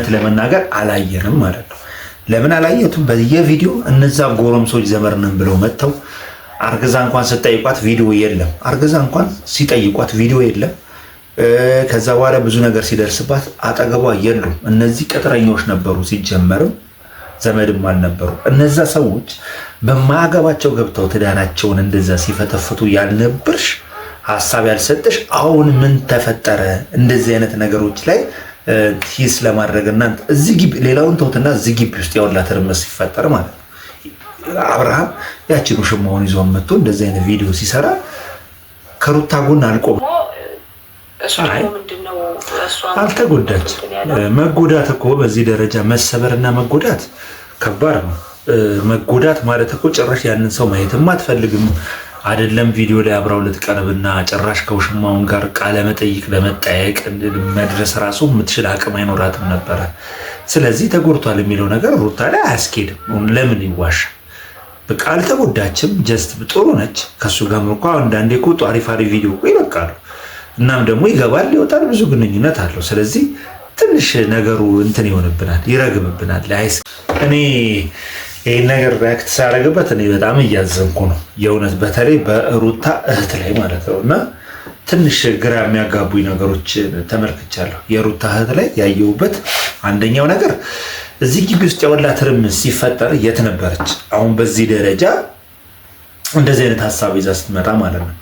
ለመናገር አላየንም ማለት ነው። ለምን አላየቱም? በየቪዲዮ እነዛ ጎረምሶች ዘመድ ነን ብለው መጥተው አርግዛ እንኳን ስጠይቋት ቪዲዮ የለም። አርግዛ እንኳን ሲጠይቋት ቪዲዮ የለም። ከዛ በኋላ ብዙ ነገር ሲደርስባት አጠገቧ የሉም። እነዚህ ቅጥረኞች ነበሩ፣ ሲጀመርም ዘመድም አልነበሩ። እነዛ ሰዎች በማያገባቸው ገብተው ትዳራቸውን እንደዛ ሲፈተፍቱ ያልነበርሽ ሀሳብ ያልሰጠሽ አሁን ምን ተፈጠረ? እንደዚህ አይነት ነገሮች ላይ ሂስ ለማድረግ እናንተ እዚህ ግቢ ሌላውን ተውትና እዚህ ግቢ ውስጥ ያውላ ትርምስ ሲፈጠር ማለት ነው። አብርሃም ያቺን ውሽማውን ይዞ መጥቶ እንደዚህ አይነት ቪዲዮ ሲሰራ ከሩታ ጎን አልቆም። አልተጎዳች። መጎዳት እኮ በዚህ ደረጃ መሰበርና መጎዳት ከባድ ነው። መጎዳት ማለት እኮ ጭራሽ ያንን ሰው ማየትም አትፈልግም አይደለም። ቪዲዮ ላይ አብራው ልትቀርብና ጭራሽ ከውሽማውን ጋር ቃለ መጠይቅ ለመጠየቅ መድረስ ራሱ የምትችል አቅም አይኖራትም ነበረ። ስለዚህ ተጎድቷል የሚለው ነገር ሩታ ላይ አያስኬድም። ለምን ይዋሻ? በቃ አልተጎዳችም። ጀስት ጥሩ ነች። ከሱ ጋር እኮ አንዳንዴ እኮ አሪፍ ቪዲዮ እኮ ይለቃሉ። እናም ደግሞ ይገባል ይወጣል፣ ብዙ ግንኙነት አለው። ስለዚህ ትንሽ ነገሩ እንትን ይሆንብናል፣ ይረግብብናል። እኔ ይህን ነገር ሪያክት ሳያደርግበት እኔ በጣም እያዘንኩ ነው የእውነት፣ በተለይ በሩታ እህት ላይ ማለት ነው። እና ትንሽ ግራ የሚያጋቡኝ ነገሮች ተመልክቻለሁ። የሩታ እህት ላይ ያየሁበት አንደኛው ነገር እዚህ ግቢ ውስጥ ያወላ ትርምስ ሲፈጠር የት ነበረች? አሁን በዚህ ደረጃ እንደዚህ አይነት ሀሳብ ይዛ ስትመጣ ማለት ነው።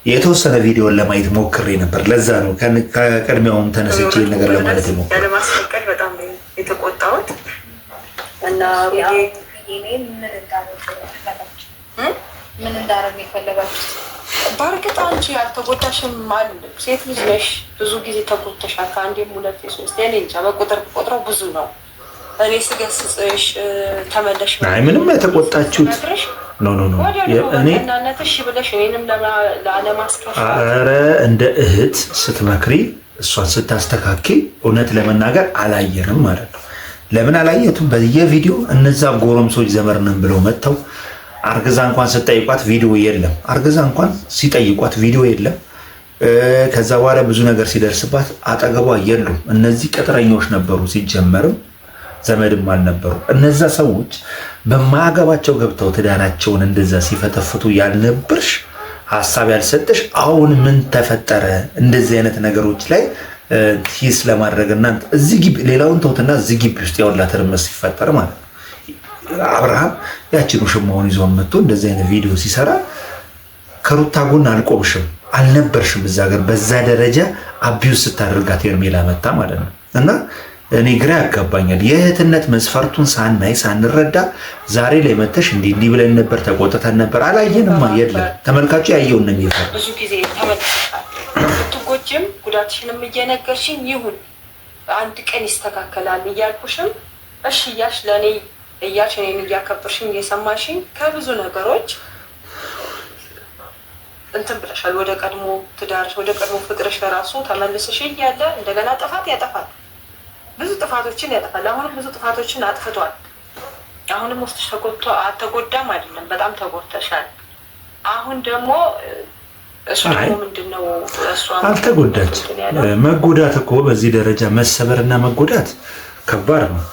የተወሰነ ቪዲዮን ለማየት ሞክሬ ነበር። ለዛ ነው ከቅድሚያውም ተነስቼ ነገር ለማለት ሞክሬ ለማስፈቀድ በጣም የተቆጣሁት እና ምን እንዳረግ የፈለጋችሁት? በእርግጥ አንቺ አልተጎዳሽም ማለት ሴት ልጅ ነሽ፣ ብዙ ጊዜ ተጎድተሻል። ከአንዴም ሁለት ሶስት እኔ እንጃ በቁጥር ቆጥረው ብዙ ነው። እኔ ስገስጽሽ ተመለሽ ምንም የተቆጣችሁት እኔ እናነትሽ ብለሽ እኔንም ላለማስከፋት ኧረ እንደ እህት ስትመክሪ እሷን ስታስተካኪ እውነት ለመናገር አላየንም ማለት ነው። ለምን አላየቱም? በየቪዲዮ እነዛ ጎረምሶች ዘመድ ነን ብለው መጥተው አርግዛ እንኳን ስጠይቋት ቪዲዮ የለም። አርግዛ እንኳን ሲጠይቋት ቪዲዮ የለም። ከዛ በኋላ ብዙ ነገር ሲደርስባት አጠገቧ የሉም። እነዚህ ቅጥረኞች ነበሩ፣ ሲጀመርም ዘመድም አልነበሩ። እነዛ ሰዎች በማያገባቸው ገብተው ትዳራቸውን እንደዛ ሲፈተፍቱ ያልነበርሽ ሀሳብ ያልሰጠሽ አሁን ምን ተፈጠረ? እንደዚህ አይነት ነገሮች ላይ ሂስ ለማድረግ እናንተ እዚህ ግቢ ሌላውን ተውትና እዚህ ግቢ ውስጥ ያውላ ትርምስ ሲፈጠር ማለት ነው። አብርሃም ያቺን ውሽማውን ይዞ መጥቶ እንደዚህ አይነት ቪዲዮ ሲሰራ ከሩታ ጎን አልቆምሽም፣ አልነበርሽም እዛ ጋር በዛ ደረጃ አቢዩስ ስታደርጋት ሄርሜላ መታ ማለት ነው። እና እኔ ግራ ያጋባኛል። የእህትነት መስፈርቱን ሳናይ ሳንረዳ ዛሬ ላይ መተሽ እንዲህ ብለን ነበር፣ ተቆጥተን ነበር። አላየንማ፣ የለም ተመልካቹ ያየውን ነው የሚፈር ብዙ ጊዜ ተመልክተሻል። ብትጎጂም ጉዳትሽንም እየነገርሽኝ ይሁን አንድ ቀን ይስተካከላል እያልኩሽም እሺ እያልሽ ለእኔ እያልሽ እኔን እያከበርሽኝ እየሰማሽኝ ከብዙ ነገሮች እንትን ብለሻል። ወደ ቀድሞ ትዳርሽ ወደ ቀድሞ ፍቅርሽ ለራሱ ተመልሰሽ እያለ እንደገና ጥፋት ያጠፋል። ብዙ ጥፋቶችን ያጠፋል። አሁንም ብዙ ጥፋቶችን አጥፍቷል። አሁንም ውስጥሽ አልተጎዳም አይደለም፣ በጣም ተጎድተሻል። አሁን ደግሞ እሱ ደግሞ ምንድነው እሱ አልተጎዳች። መጎዳት እኮ በዚህ ደረጃ መሰበርና መጎዳት ከባድ ነው።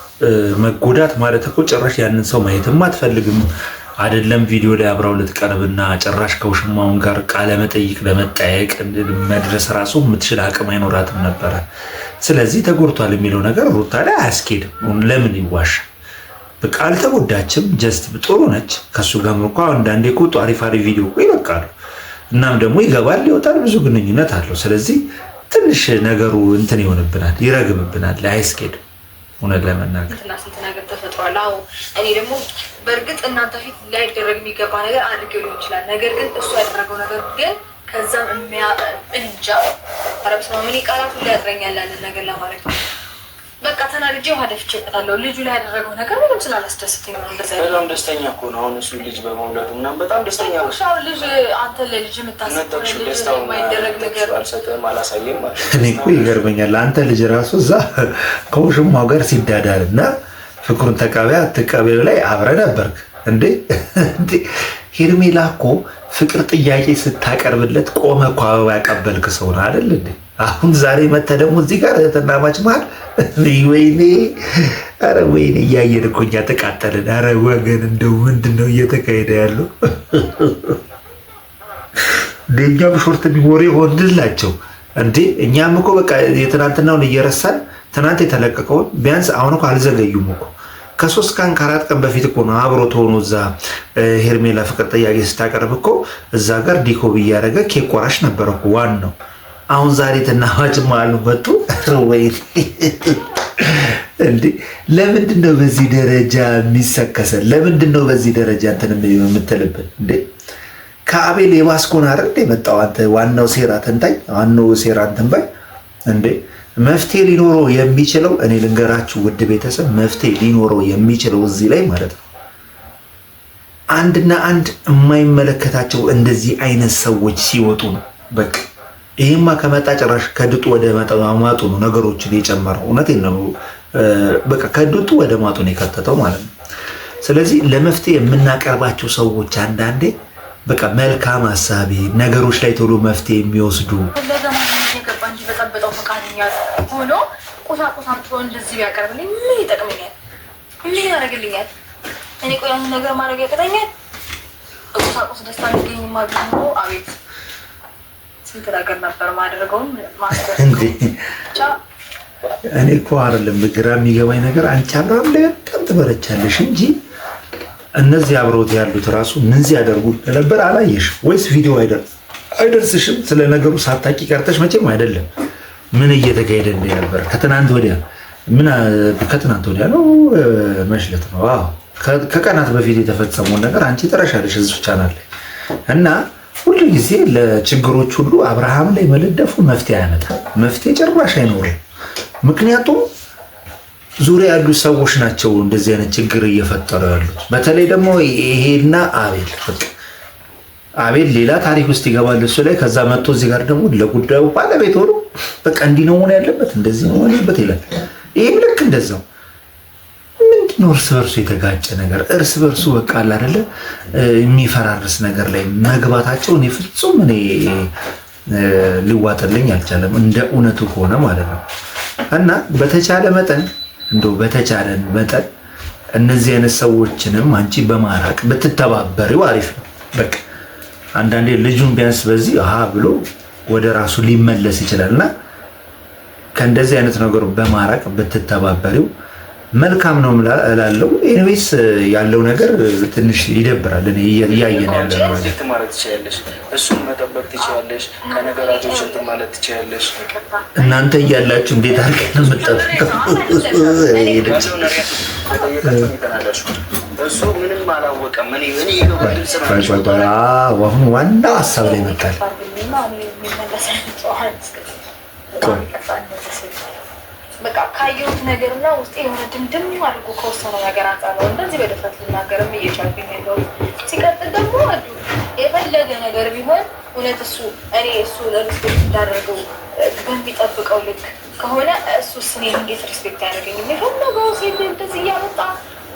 መጎዳት ማለት እኮ ጭራሽ ያንን ሰው ማየትም አትፈልግም አይደለም። ቪዲዮ ላይ አብራው ልትቀርብና ጭራሽ ከውሽማውን ጋር ቃለ መጠይቅ ለመጠየቅ መድረስ ራሱ የምትችል አቅም አይኖራትም ነበረ። ስለዚህ ተጎድቷል የሚለው ነገር ሩታ ላይ አያስኬድም። ለምን ይዋሻ? በቃ አልተጎዳችም። ጀስት ጥሩ ነች። ከሱ ጋር እኮ አንዳንዴ እኮ አሪፍ ቪዲዮ እኮ ይለቃሉ። እናም ደግሞ ይገባል ይወጣል፣ ብዙ ግንኙነት አለው። ስለዚህ ትንሽ ነገሩ እንትን ይሆንብናል፣ ይረግብብናል፣ አያስኬድም። እውነት ለመናገር ስንት ነገር ተፈጥሯል። አዎ እኔ ደግሞ በእርግጥ እናንተ ፊት ላይደረግ የሚገባ ነገር አድርገው ሊሆን ይችላል። ነገር ግን እሱ ያደረገው ነገር ግን ከዛም እንጃ ረብስ ነው። ምን ቃላቱ ሊያጥረኛል ያለን ነገር ለማለት ነው። በቃ ተናድጄ ውሃ ደፍቼበታለሁ። ልጁ ላይ ያደረገው ነገር ምንም ስላላስደስተኝ ነው። በጣም ደስተኛ እኮ ነው አሁን እሱ ልጅ በመውለዱ ምናምን በጣም ደስተኛ ነው። ልጅ አንተ ለልጅ የምታስበው የማይደረግ ነገር አልሰጠህም፣ አላሳየም ማለት እኔ እኮ ይገርመኛል። አንተ ልጅ ራሱ እዛ ከውሽማው ጋር ሲዳዳር እና ፍቅሩን ተቀበያ አትቀበዩ ላይ አብረ ነበርክ እንዴ? ሄርሜላ እኮ ፍቅር ጥያቄ ስታቀርብለት ቆመ እኮ አበባ ያቀበልክ ሰው ነው አይደል እንዴ? አሁን ዛሬ መተ ደግሞ እዚህ ጋር እህትማማች መሀል ወይኔ፣ ኧረ ወይኔ እያየን እኮ እኛ ተቃጠልን። ኧረ ወገን እንደው ምንድን ነው እየተካሄደ ያለው? እኛም ሾርት ሚሞሪ ሆንላቸው እንዴ? እኛም እኮ በቃ የትናንትናውን እየረሳን ትናንት የተለቀቀውን ቢያንስ አሁን እኮ አልዘገዩም እኮ ከ3 ቀን ከ4 ቀን በፊት እኮ ነው አብሮ ተሆኖ እዛ ሄርሜላ ፍቅር ጥያቄ ስታቀርብ እኮ እዛ ጋር ዲኮብ እያደረገ ኬክ ቆራሽ ነበረ እኮ ዋናው። አሁን ዛሬ ትናዋጭ ማሉ መጡ ወይ እንዴ? ለምንድን ነው በዚህ ደረጃ የሚሰከሰን? ለምንድን ነው በዚህ ደረጃ እንትን የምትልብን እንዴ? ከአቤል የባስኮን አይደል የመጣው አንተ ዋናው ሴራ ተንታኝ፣ ዋናው ሴራ እንትን ባይ እንዴ? መፍትሄ ሊኖረው የሚችለው እኔ ልንገራችሁ ውድ ቤተሰብ፣ መፍትሄ ሊኖረው የሚችለው እዚህ ላይ ማለት ነው አንድና አንድ የማይመለከታቸው እንደዚህ አይነት ሰዎች ሲወጡ ነው። በቃ ይሄማ ከመጣ ጭራሽ ከድጡ ወደ ማጡ ነው ነገሮችን የጨመረው። እውነቴን ነው። በቃ ከድጡ ወደ ማጡ ነው የከተተው ማለት ነው። ስለዚህ ለመፍትሄ የምናቀርባቸው ሰዎች አንዳንዴ በቃ መልካም ሀሳቢ ነገሮች ላይ ቶሎ መፍትሄ የሚወስዱ ሆኖ ቁሳቁሳም ትሆን እንደዚህ ቢያቀርብልኝ ምን ይጠቅመኛል? ምን ያደርግልኛል? እኔ ቆይ ያንን ነገር ማድረግ ያቅተኛል? ቁሳቁስ ደስታ ሊገኝ ማግኘት ነው። አቤት ስንት ነገር ነበር ማድረገውን ማስረፍ እኔ እኮ አይደለም ግራ የሚገባኝ ነገር አንቺ አብርሃም ላይ በጣም ትበረቻለሽ እንጂ እነዚህ አብረውት ያሉት ራሱ ምን ሲያደርጉ ነበር አላየሽ ወይስ ቪዲዮ አይደርስሽም? ስለ ነገሩ ሳታቂ ቀርተሽ መቼም አይደለም። ምን እየተካሄደ እንደነበር ከትናንት ወዲያ ነው መሽለት ነው። አዎ ከቀናት በፊት የተፈጸመውን ነገር አንቺ ትረሻለሽ እዚህ ቻናል ላይ እና ሁሉ ጊዜ ለችግሮች ሁሉ አብርሃም ላይ መለደፉ መፍትሄ ያመጣል። መፍትሄ ጭራሽ አይኖርም። ምክንያቱም ዙሪያ ያሉ ሰዎች ናቸው እንደዚህ አይነት ችግር እየፈጠሩ ያሉት። በተለይ ደግሞ ይሄና አቤል ሌላ ታሪክ ውስጥ ይገባል እሱ ላይ። ከዛ መጥቶ እዚህ ጋር ደግሞ ለጉዳዩ ባለቤት ሆኖ በቃ እንዲህ ነው መሆን ያለበት እንደዚህ ነው መሆን ያለበት ይላል። ይሄም ልክ እንደዛው ምንድነው እርስ በርሱ የተጋጨ ነገር እርስ በርሱ በቃ አለ አይደለ የሚፈራርስ ነገር ላይ መግባታቸው እኔ ፍጹም ሊዋጥልኝ አልቻለም፣ እንደ እውነቱ ከሆነ ማለት ነው። እና በተቻለ መጠን እነዚህ አይነት ሰዎችንም አንቺ በማራቅ ብትተባበሪው አሪፍ ነው። በቃ አንዳንዴ ልጁን ቢያንስ በዚህ ብሎ ወደ ራሱ ሊመለስ ይችላል እና ከእንደዚህ አይነት ነገሩ በማራቅ ብትተባበሪው መልካም ነው እላለሁ። ኤኒዌይስ ያለው ነገር ትንሽ ይደብራል። እኔ እያየን ያለ ነው ማለት ትችያለሽ፣ እሱን መጠበቅ ትችያለሽ፣ ከነገራቶች እንትን ማለት ትችያለሽ። እናንተ እያላችሁ እንዴት አድርገን ነው የምጠብቀው? እሱ ምንም አላወቀም። አሁን ዋና ሀሳብ ላይ መጣል በቃ ካየሁት ነገርና ውስጤ የሆነ ድምድም አድርጎ ከወሰነው ነገር አንጻር ነው እንደዚህ በደፈት ልናገርም እየቻልኩኝ ያለው። ሲቀጥል ደግሞ የፈለገ ነገር ቢሆን እውነት እሱ ሪስፔክት እንዳደረገው በሚጠብቀው ልክ ከሆነ እሱስ እኔን እንዴት ሪስፔክት ያደርገኝ? የፈለገው ሴት እንደዚህ እያመጣ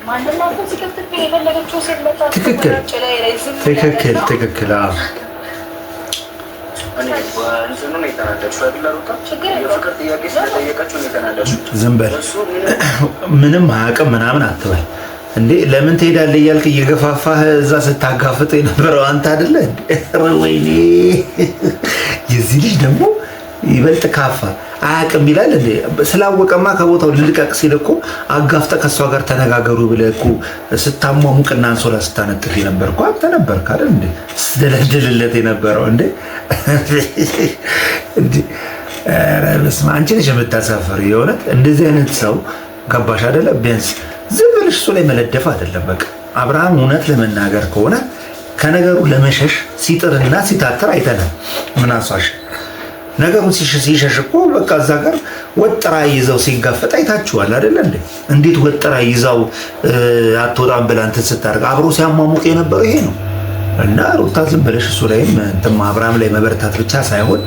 ማንም አሁን ሲከትብኝ የፈለገችው ሴት መጣ ትክክል ዝም በል ምንም አያውቅም ምናምን አትበል እንዴ። ለምን ትሄዳለህ እያልክ እየገፋፋህ እዛ ስታጋፍጥ የነበረው አንተ አይደለ? ወይኔ የዚህ ልጅ ደግሞ ይበልጥ ካፋ። አያውቅም ይላል እንዴ? ስላወቀማ ከቦታው ልልቀቅ ሲል እኮ አጋፍጠህ ከእሷ ጋር ተነጋገሩ ብለህ እኮ ስታሟሙቅና አንሶላ ስታነጥፍ የነበር እኮ አንተ ነበርክ አይደል እንዴ? ስደለድልለት የነበረው እንዴ? በስመ አብ አንቺ ነሽ የምታሳፍር። የሆነ እንደዚህ አይነት ሰው ገባሽ አይደለ? ቢያንስ ዝም ብለሽ እሱ ላይ መለደፍ አይደለም በቃ። አብርሃም እውነት ለመናገር ከሆነ ከነገሩ ለመሸሽ ሲጥርና ሲታትር አይተናል። ምን አሷሽ ነገሩን ሲሸሽ እኮ በቃ እዛ ጋር ወጥራ ይዘው ሲጋፈጥ አይታችኋል አይደለ እንዴ? እንዴት ወጥራ ይዛው አትወጣም ብላ እንትን ስታደርግ አብሮ ሲያሟሙቅ የነበረው ይሄ ነው። እና ሩታ ዝም ብለሽ እሱ ላይም እንትን አብርሃም ላይ መበረታት ብቻ ሳይሆን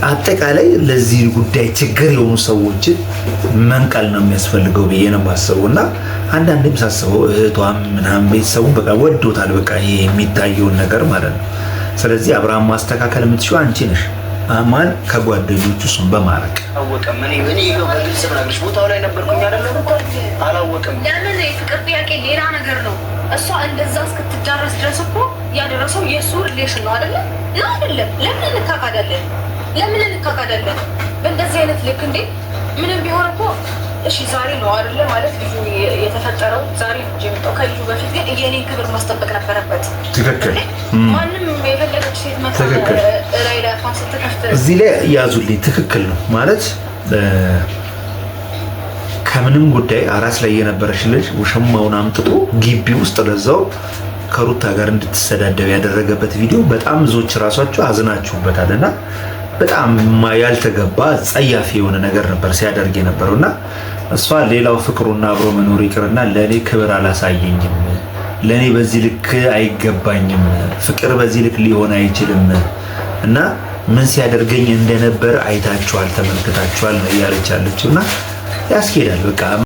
አጠቃላይ ለዚህ ጉዳይ ችግር የሆኑ ሰዎችን መንቀል ነው የሚያስፈልገው ብዬ ነው የማስበው። እና አንዳንዴም ሳስበው እህቷም ምናምን ቤተሰቡን በቃ ወዶታል በቃ ይሄ የሚታየውን ነገር ማለት ነው። ስለዚህ አብርሃም ማስተካከል የምትችይው አንቺ ነሽ። ማን ከጓደኞቹ እሱን በማረቅ አወቀም። እኔ በግልጽ ብነግርሽ ቦታው ላይ ነበርኩኝ አይደለም እኮ አላወቅም። ለምን የፍቅር ጥያቄ ሌላ ነገር ነው። እሷ እንደዛ እስክትዳረስ ድረስ እኮ ያደረሰው የእሱ ሪሌሽን ነው አይደለም? ነው አይደለም? ለምን እንካካዳለን? በእንደዚህ አይነት ልክ እንዴ? ምንም ቢሆን እኮ እሺ ዛሬ ነው አይደለ ማለት ልጁ የተፈጠረው ዛሬ ልጅ የመጣው። ከልጁ በፊት ግን የኔን ክብር ማስጠበቅ ነበረበት። ትክክል። ማንም የፈለገች ሴት መታ ላይ ላፋን ስትከፍት እዚህ ላይ ያዙልኝ። ትክክል ነው ማለት ከምንም ጉዳይ አራስ ላይ የነበረች ልጅ ውሽማውን አምጥቶ ግቢ ውስጥ ለዛው ከሩታ ጋር እንድትሰዳደብ ያደረገበት ቪዲዮ በጣም ብዙዎች ራሳቸው አዝናችሁበታል እና በጣም ያልተገባ ጸያፊ የሆነ ነገር ነበር ሲያደርግ የነበረው እና እሷ ሌላው ፍቅሩና አብሮ መኖር ይቅርና ለእኔ ክብር አላሳየኝም፣ ለእኔ በዚህ ልክ አይገባኝም፣ ፍቅር በዚህ ልክ ሊሆን አይችልም እና ምን ሲያደርገኝ እንደነበረ አይታችኋል፣ ተመልክታችኋል እያለች ያለችው እና ያስኬዳል በቃ